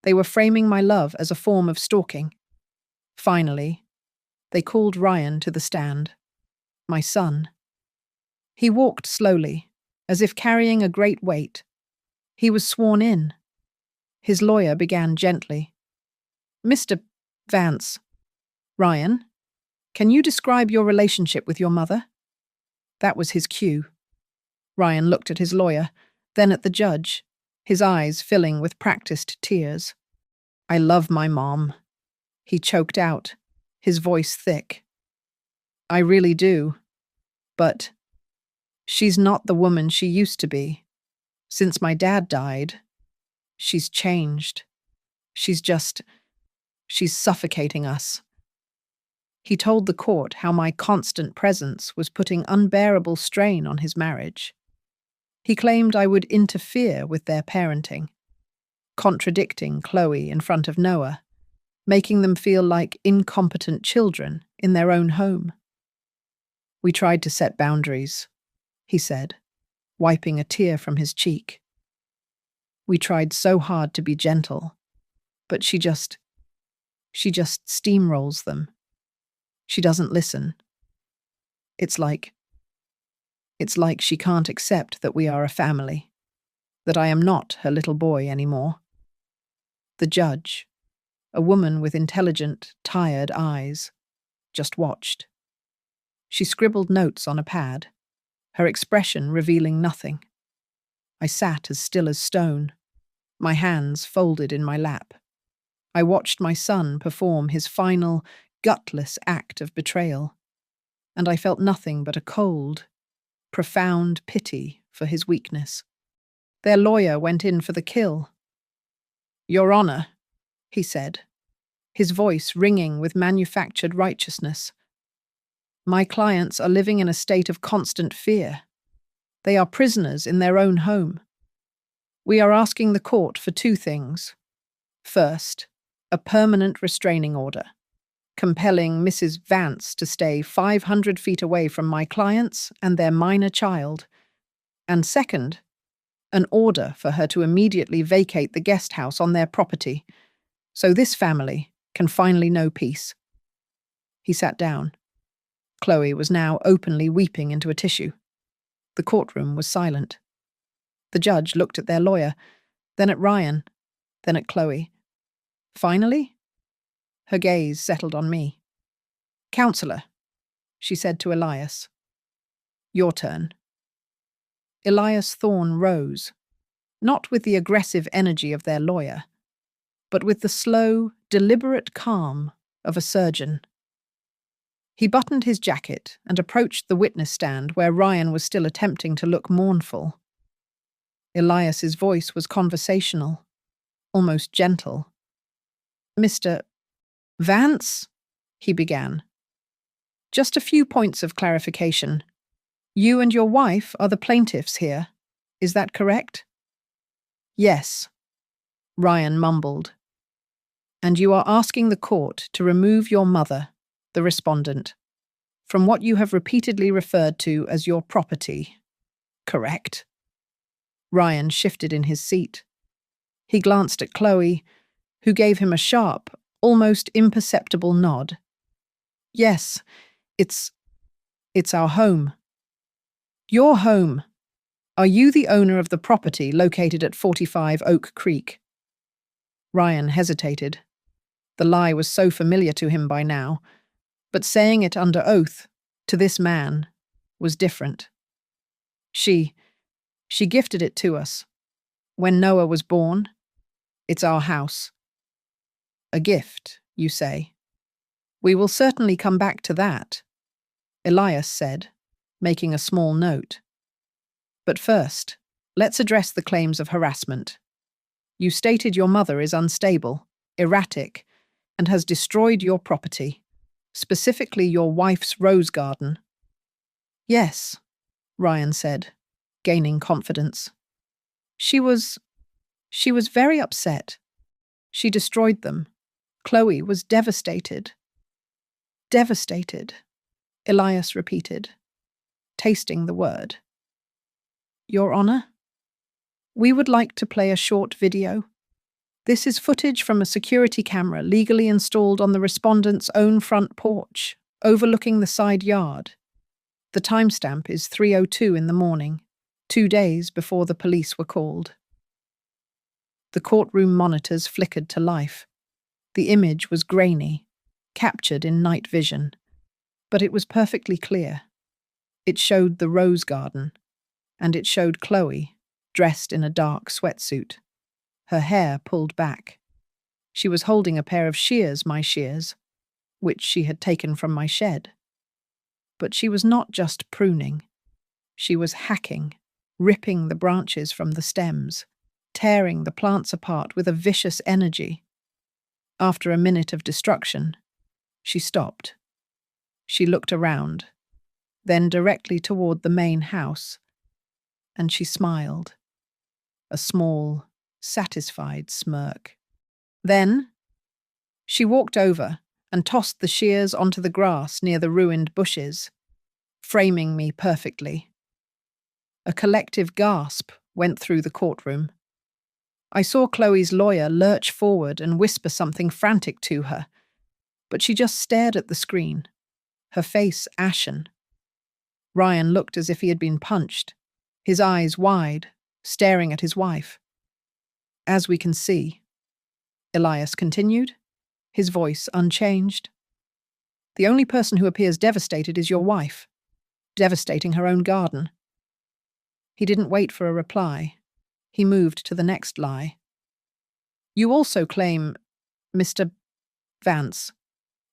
They were framing my love as a form of stalking. Finally, they called Ryan to the stand. My son. He walked slowly, as if carrying a great weight. He was sworn in. His lawyer began gently. Mr. Vance. Ryan, can you describe your relationship with your mother? That was his cue. Ryan looked at his lawyer, then at the judge, his eyes filling with practiced tears. I love my mom. He choked out, his voice thick. I really do. But she's not the woman she used to be. Since my dad died, she's changed. She's suffocating us. He told the court how my constant presence was putting unbearable strain on his marriage. He claimed I would interfere with their parenting, contradicting Chloe in front of Noah, making them feel like incompetent children in their own home. We tried to set boundaries, he said, wiping a tear from his cheek. We tried so hard to be gentle, but she just steamrolls them. She doesn't listen. It's like she can't accept that we are a family, that I am not her little boy anymore. The judge, a woman with intelligent, tired eyes, just watched. She scribbled notes on a pad, her expression revealing nothing. I sat as still as stone, my hands folded in my lap. I watched my son perform his final, gutless act of betrayal, and I felt nothing but a cold, profound pity for his weakness. Their lawyer went in for the kill. Your Honor, he said, his voice ringing with manufactured righteousness. My clients are living in a state of constant fear. They are prisoners in their own home. We are asking the court for two things. First, a permanent restraining order, compelling Mrs. Vance to stay 500 feet away from my clients and their minor child. And second, an order for her to immediately vacate the guest house on their property, so this family can finally know peace. He sat down. Chloe was now openly weeping into a tissue. The courtroom was silent. The judge looked at their lawyer, then at Ryan, then at Chloe. Finally, her gaze settled on me. Counselor, she said to Elias. Your turn. Elias Thorne rose, not with the aggressive energy of their lawyer, but with the slow, deliberate calm of a surgeon. He buttoned his jacket and approached the witness stand where Ryan was still attempting to look mournful. Elias's voice was conversational, almost gentle. Mr. Vance, he began. Just a few points of clarification. You and your wife are the plaintiffs here. Is that correct? Yes, Ryan mumbled. And you are asking the court to remove your mother, the respondent, from what you have repeatedly referred to as your property, correct? Ryan shifted in his seat. He glanced at Chloe, who gave him a sharp, almost imperceptible nod. Yes, it's our home. Your home. Are you the owner of the property located at 45 Oak Creek? Ryan hesitated. The lie was so familiar to him by now, but saying it under oath, to this man, was different. She gifted it to us. When Noah was born, it's our house. A gift, you say? We will certainly come back to that, Elias said, making a small note. But first, let's address the claims of harassment. You stated your mother is unstable, erratic, and has destroyed your property, specifically your wife's rose garden. Yes, Ryan said, gaining confidence. She was very upset. She destroyed them. Chloe was devastated. Devastated, Elias repeated, tasting the word. Your Honor, we would like to play a short video. This is footage from a security camera legally installed on the respondent's own front porch, overlooking the side yard. The timestamp is 3:02 in the morning, 2 days before the police were called. The courtroom monitors flickered to life. The image was grainy, captured in night vision, but it was perfectly clear. It showed the rose garden, and it showed Chloe, dressed in a dark sweatsuit, her hair pulled back. She was holding a pair of shears, my shears, which she had taken from my shed. But she was not just pruning. She was hacking, ripping the branches from the stems, tearing the plants apart with a vicious energy. After a minute of destruction, she stopped. She looked around, then directly toward the main house, and she smiled. A small, satisfied smirk. Then, she walked over and tossed the shears onto the grass near the ruined bushes, framing me perfectly. A collective gasp went through the courtroom. I saw Chloe's lawyer lurch forward and whisper something frantic to her, but she just stared at the screen, her face ashen. Ryan looked as if he had been punched, his eyes wide, staring at his wife. As we can see, Elias continued, his voice unchanged. The only person who appears devastated is your wife, devastating her own garden. He didn't wait for a reply. He moved to the next lie. You also claim, Mr. Vance,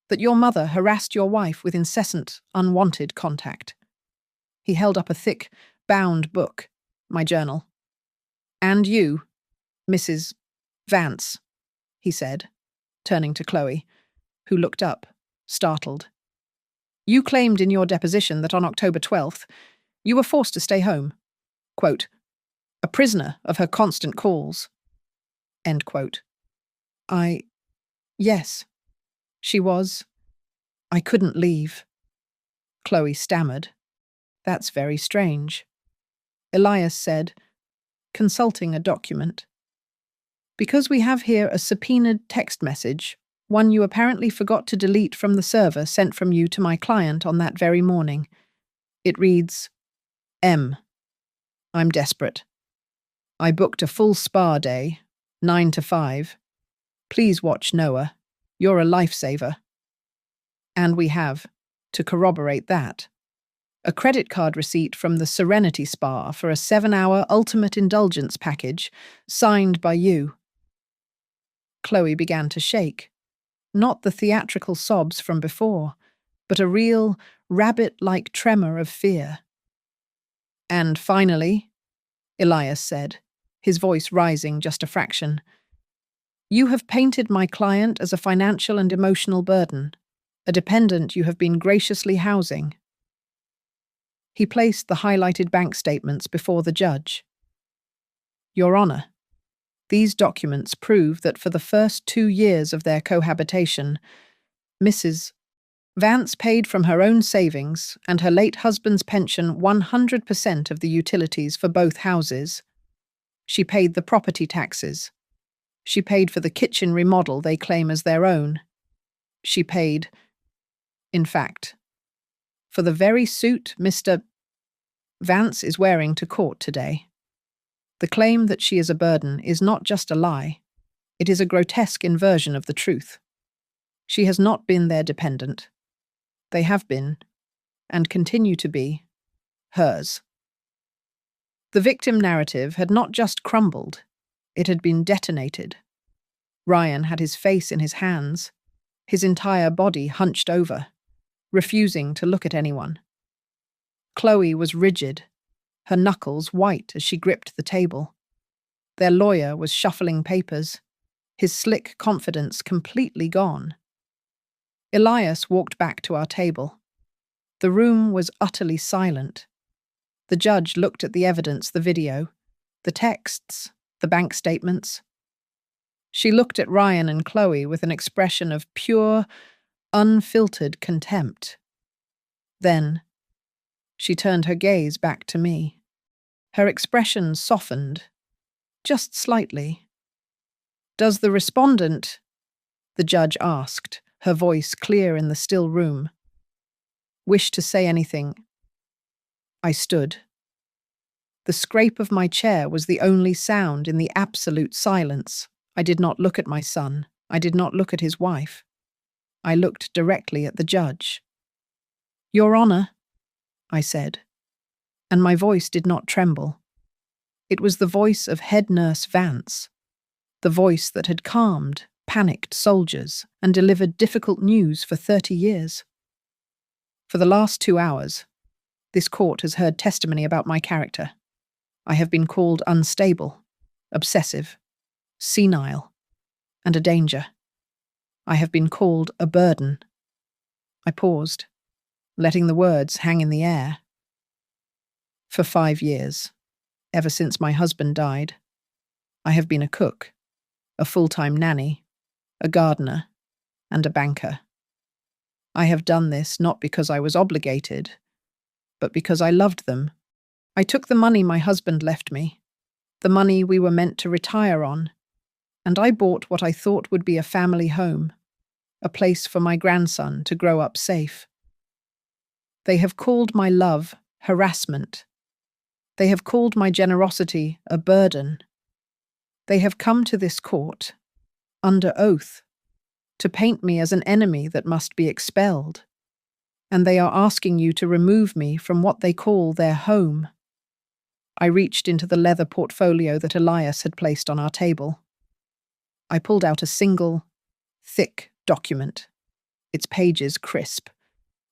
that your mother harassed your wife with incessant, unwanted contact. He held up a thick, bound book, my journal. And you, Mrs. Vance, he said, turning to Chloe, who looked up, startled. You claimed in your deposition that on October 12th, you were forced to stay home. Quote, a prisoner of her constant calls. End quote. Yes, she was. I couldn't leave. Chloe stammered. That's very strange. Elias said, consulting a document. Because we have here a subpoenaed text message, one you apparently forgot to delete from the server sent from you to my client on that very morning. It reads, M. I'm desperate. I booked a full spa day, 9 to 5. Please watch Noah. You're a lifesaver. And we have, to corroborate that, a credit card receipt from the Serenity Spa for a 7-hour ultimate indulgence package, signed by you. Chloe began to shake. Not the theatrical sobs from before, but a real, rabbit-like tremor of fear. And finally, Elias said, his voice rising just a fraction, you have painted my client as a financial and emotional burden, a dependent you have been graciously housing. He placed the highlighted bank statements before the judge. Your Honor, these documents prove that for the first 2 years of their cohabitation, Mrs. Vance paid from her own savings and her late husband's pension 100% of the utilities for both houses. She paid the property taxes. She paid for the kitchen remodel they claim as their own. She paid, in fact, for the very suit Mr. Vance is wearing to court today. The claim that she is a burden is not just a lie. It is a grotesque inversion of the truth. She has not been their dependent. They have been, and continue to be, hers. The victim narrative had not just crumbled, it had been detonated. Ryan had his face in his hands, his entire body hunched over, refusing to look at anyone. Chloe was rigid, her knuckles white as she gripped the table. Their lawyer was shuffling papers, his slick confidence completely gone. Elias walked back to our table. The room was utterly silent. The judge looked at the evidence, the video, the texts, the bank statements. She looked at Ryan and Chloe with an expression of pure, unfiltered contempt. Then, she turned her gaze back to me. Her expression softened, just slightly. "Does the respondent," the judge asked, her voice clear in the still room, "wish to say anything?" I stood. The scrape of my chair was the only sound in the absolute silence. I did not look at my son. I did not look at his wife. I looked directly at the judge. "Your Honor," I said, and my voice did not tremble. It was the voice of head nurse Vance, the voice that had calmed panicked soldiers and delivered difficult news for 30 years. For the last 2 hours, this court has heard testimony about my character. I have been called unstable, obsessive, senile, and a danger. I have been called a burden. I paused, letting the words hang in the air. For 5 years, ever since my husband died, I have been a cook, a full-time nanny, a gardener, and a banker. I have done this not because I was obligated, but because I loved them. I took the money my husband left me, the money we were meant to retire on, and I bought what I thought would be a family home, a place for my grandson to grow up safe. They have called my love harassment. They have called my generosity a burden. They have come to this court, under oath, to paint me as an enemy that must be expelled, and they are asking you to remove me from what they call their home. I reached into the leather portfolio that Elias had placed on our table. I pulled out a single, thick document, its pages crisp,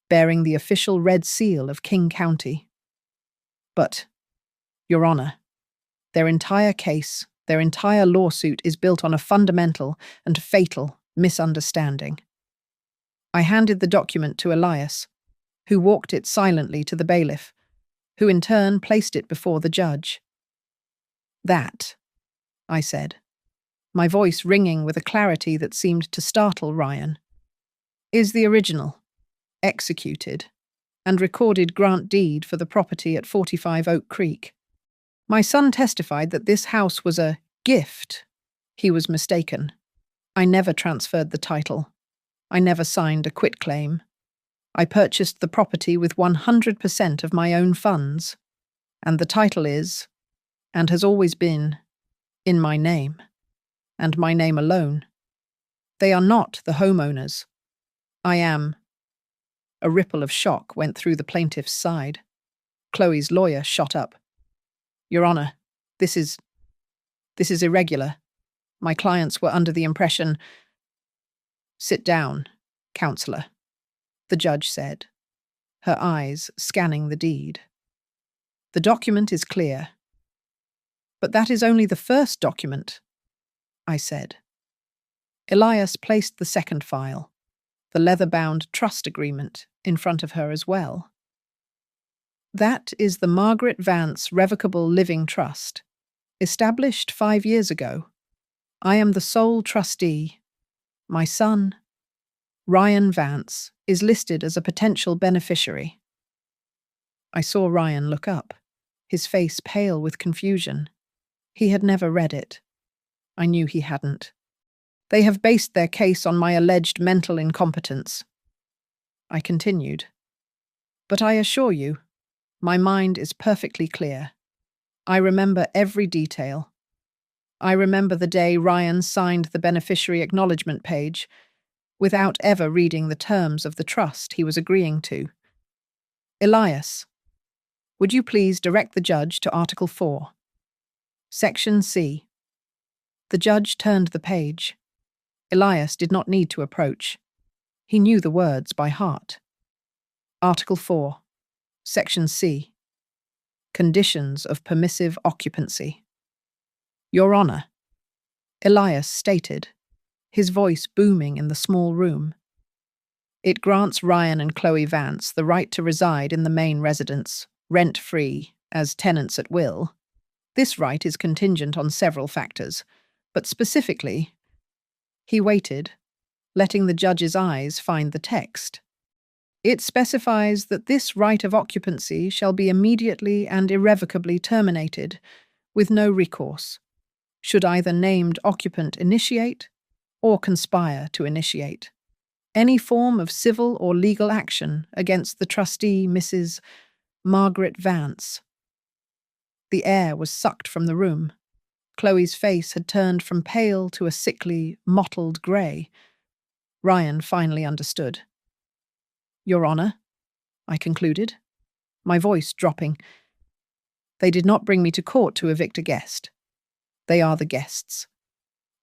bearing the official red seal of King County. But, Your Honor, their entire case, their entire lawsuit is built on a fundamental and fatal misunderstanding. I handed the document to Elias, who walked it silently to the bailiff, who in turn placed it before the judge. "That," I said, my voice ringing with a clarity that seemed to startle Ryan, "is the original, executed, and recorded grant deed for the property at 45 Oak Creek. My son testified that this house was a gift. He was mistaken. I never transferred the title. I never signed a quitclaim. I purchased the property with 100% of my own funds, and the title is, and has always been, in my name, and my name alone. They are not the homeowners. I am." A ripple of shock went through the plaintiff's side. Chloe's lawyer shot up. "Your Honor, this is irregular. My clients were under the impression—" "Sit down, counselor," the judge said, her eyes scanning the deed. "The document is clear." "But that is only the first document," I said. Elias placed the second file, the leather-bound trust agreement, in front of her as well. "That is the Margaret Vance Revocable Living Trust, established 5 years ago. I am the sole trustee. My son, Ryan Vance, is listed as a potential beneficiary." I saw Ryan look up, his face pale with confusion. He had never read it. I knew he hadn't. They have based their case on my alleged mental incompetence. I continued. But I assure you, my mind is perfectly clear. I remember every detail. I remember the day Ryan signed the beneficiary acknowledgement page without ever reading the terms of the trust he was agreeing to. Elias, would you please direct the judge to Article 4? Section C. The judge turned the page. Elias did not need to approach. He knew the words by heart. Article 4. Section C. Conditions of permissive occupancy. Your Honour, Elias stated, his voice booming in the small room. It grants Ryan and Chloe Vance the right to reside in the main residence, rent-free, as tenants at will. This right is contingent on several factors, but specifically, he waited, letting the judge's eyes find the text. It specifies that this right of occupancy shall be immediately and irrevocably terminated, with no recourse, should either named occupant initiate or conspire to initiate any form of civil or legal action against the trustee, Mrs. Margaret Vance. The air was sucked from the room. Chloe's face had turned from pale to a sickly, mottled grey. Ryan finally understood. Your Honour, I concluded, my voice dropping. They did not bring me to court to evict a guest. They are the guests.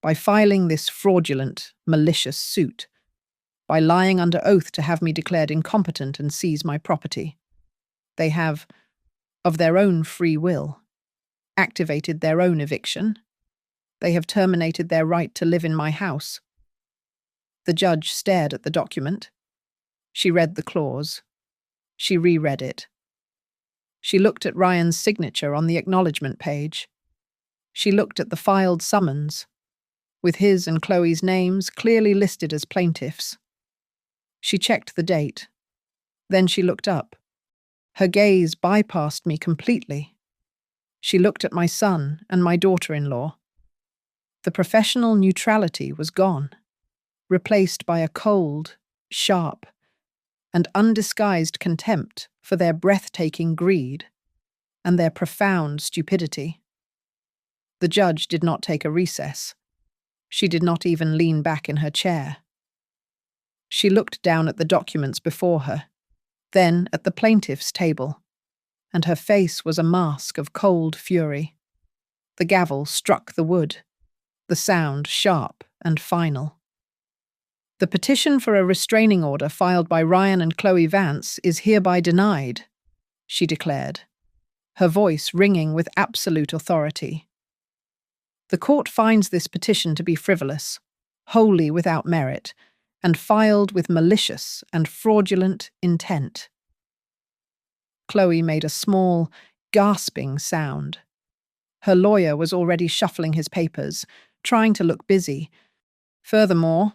By filing this fraudulent, malicious suit, by lying under oath to have me declared incompetent and seize my property, they have, of their own free will, activated their own eviction. They have terminated their right to live in my house. The judge stared at the document. She read the clause. She reread it. She looked at Ryan's signature on the acknowledgement page. She looked at the filed summons, with his and Chloe's names clearly listed as plaintiffs. She checked the date. Then she looked up. Her gaze bypassed me completely. She looked at my son and my daughter-in-law. The professional neutrality was gone, replaced by a cold, sharp, and undisguised contempt for their breathtaking greed and their profound stupidity. The judge did not take a recess. She did not even lean back in her chair. She looked down at the documents before her, then at the plaintiff's table, and her face was a mask of cold fury. The gavel struck the wood, the sound sharp and final. The petition for a restraining order filed by Ryan and Chloe Vance is hereby denied, she declared, her voice ringing with absolute authority. The court finds this petition to be frivolous, wholly without merit, and filed with malicious and fraudulent intent. Chloe made a small, gasping sound. Her lawyer was already shuffling his papers, trying to look busy. Furthermore,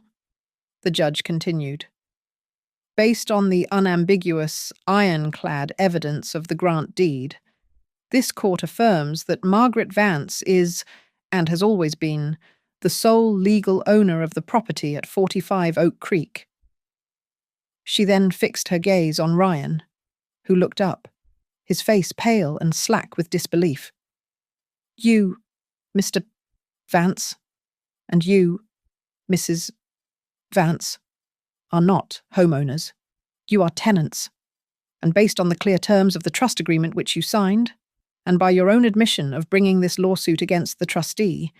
the judge continued, based on the unambiguous, ironclad evidence of the grant deed, this court affirms that Margaret Vance is, and has always been, the sole legal owner of the property at 45 Oak Creek. She then fixed her gaze on Ryan, who looked up, his face pale and slack with disbelief. You, Mr. Vance, and you, Mrs. Vance, are not homeowners. You are tenants, and based on the clear terms of the trust agreement which you signed, and by your own admission of bringing this lawsuit against the trustee,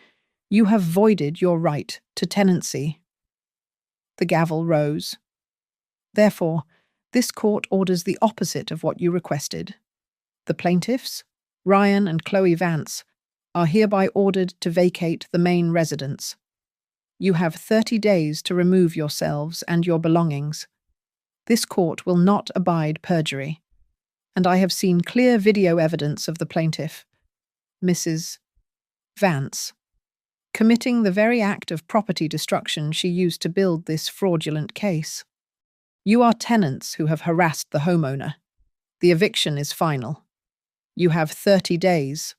you have voided your right to tenancy. The gavel rose. Therefore, this court orders the opposite of what you requested. The plaintiffs, Ryan and Chloe Vance, are hereby ordered to vacate the main residence. You have 30 days to remove yourselves and your belongings. This court will not abide perjury, and I have seen clear video evidence of the plaintiff, Mrs. Vance, committing the very act of property destruction she used to build this fraudulent case. You are tenants who have harassed the homeowner. The eviction is final. You have 30 days.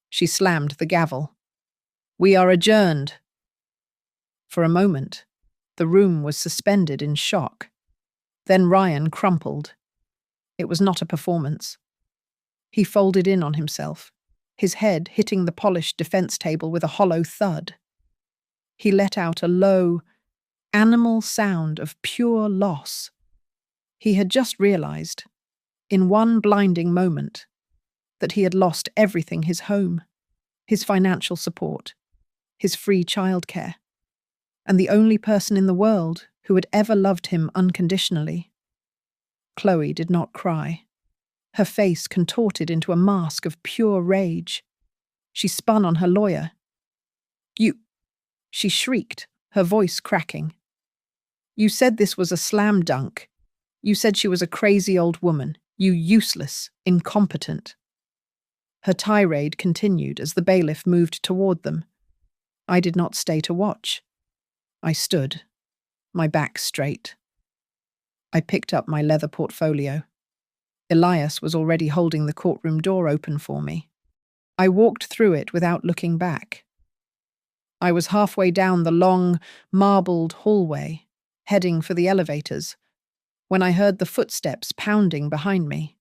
She slammed the gavel. We are adjourned. For a moment, the room was suspended in shock. Then Ryan crumpled. It was not a performance. He folded in on himself, his head hitting the polished defense table with a hollow thud. He let out a low, animal sound of pure loss. He had just realized, in one blinding moment, that he had lost everything: his home, his financial support, his free childcare, and the only person in the world who had ever loved him unconditionally. Chloe did not cry. Her face contorted into a mask of pure rage. She spun on her lawyer. "You," she shrieked, her voice cracking. "You said this was a slam dunk. You said she was a crazy old woman. You useless, incompetent." Her tirade continued as the bailiff moved toward them. I did not stay to watch. I stood, my back straight. I picked up my leather portfolio. Elias was already holding the courtroom door open for me. I walked through it without looking back. I was halfway down the long, marbled hallway, heading for the elevators, when I heard the footsteps pounding behind me.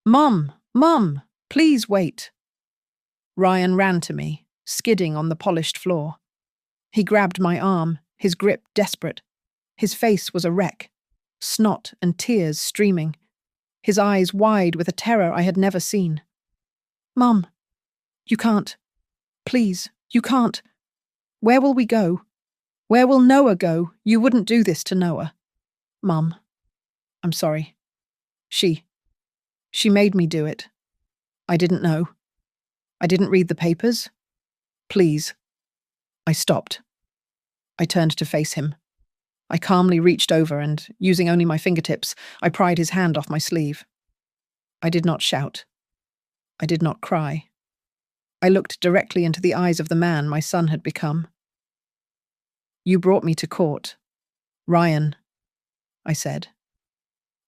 "Mum! Mum! Please wait!" Ryan ran to me, skidding on the polished floor. He grabbed my arm, his grip desperate. His face was a wreck, snot and tears streaming, his eyes wide with a terror I had never seen. "Mum, you can't. Please, you can't. Where will we go? Where will Noah go? You wouldn't do this to Noah." "Mum, I'm sorry. She made me do it. I didn't know. I didn't read the papers. Please." I stopped. I turned to face him. I calmly reached over and, using only my fingertips, I pried his hand off my sleeve. I did not shout. I did not cry. I looked directly into the eyes of the man my son had become. "You brought me to court, Ryan," I said,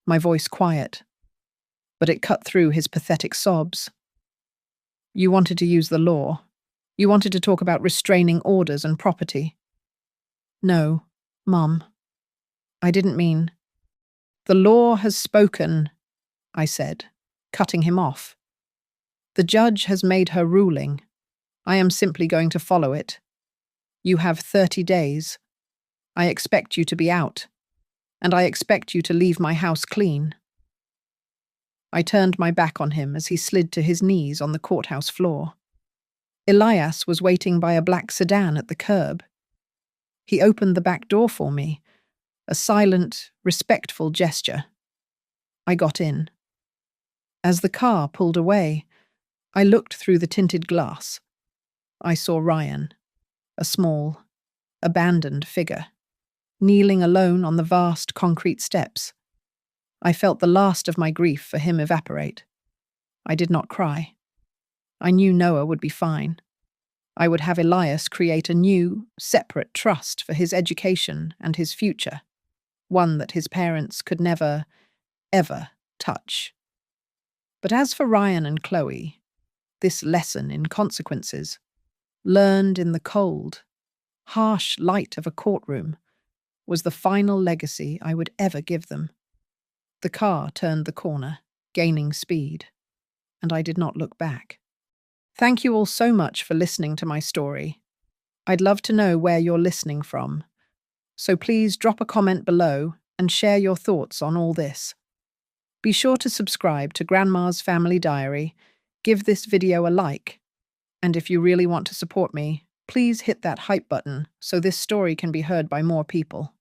my voice quiet, but it cut through his pathetic sobs. "You wanted to use the law. You wanted to talk about restraining orders and property." "No, Mum, I didn't mean—" "The law has spoken," I said, cutting him off. "The judge has made her ruling. I am simply going to follow it. You have 30 days. I expect you to be out, and I expect you to leave my house clean." I turned my back on him as he slid to his knees on the courthouse floor. Elias was waiting by a black sedan at the curb. He opened the back door for me, a silent, respectful gesture. I got in. As the car pulled away, I looked through the tinted glass. I saw Ryan, a small, abandoned figure, kneeling alone on the vast concrete steps. I felt the last of my grief for him evaporate. I did not cry. I knew Noah would be fine. I would have Elias create a new, separate trust for his education and his future, one that his parents could never, ever touch. But as for Ryan and Chloe, this lesson in consequences, learned in the cold, harsh light of a courtroom, was the final legacy I would ever give them. The car turned the corner, gaining speed, and I did not look back. Thank you all so much for listening to my story. I'd love to know where you're listening from, so please drop a comment below and share your thoughts on all this. Be sure to subscribe to Grandma's Family Diary, give this video a like, and if you really want to support me, please hit that hype button so this story can be heard by more people.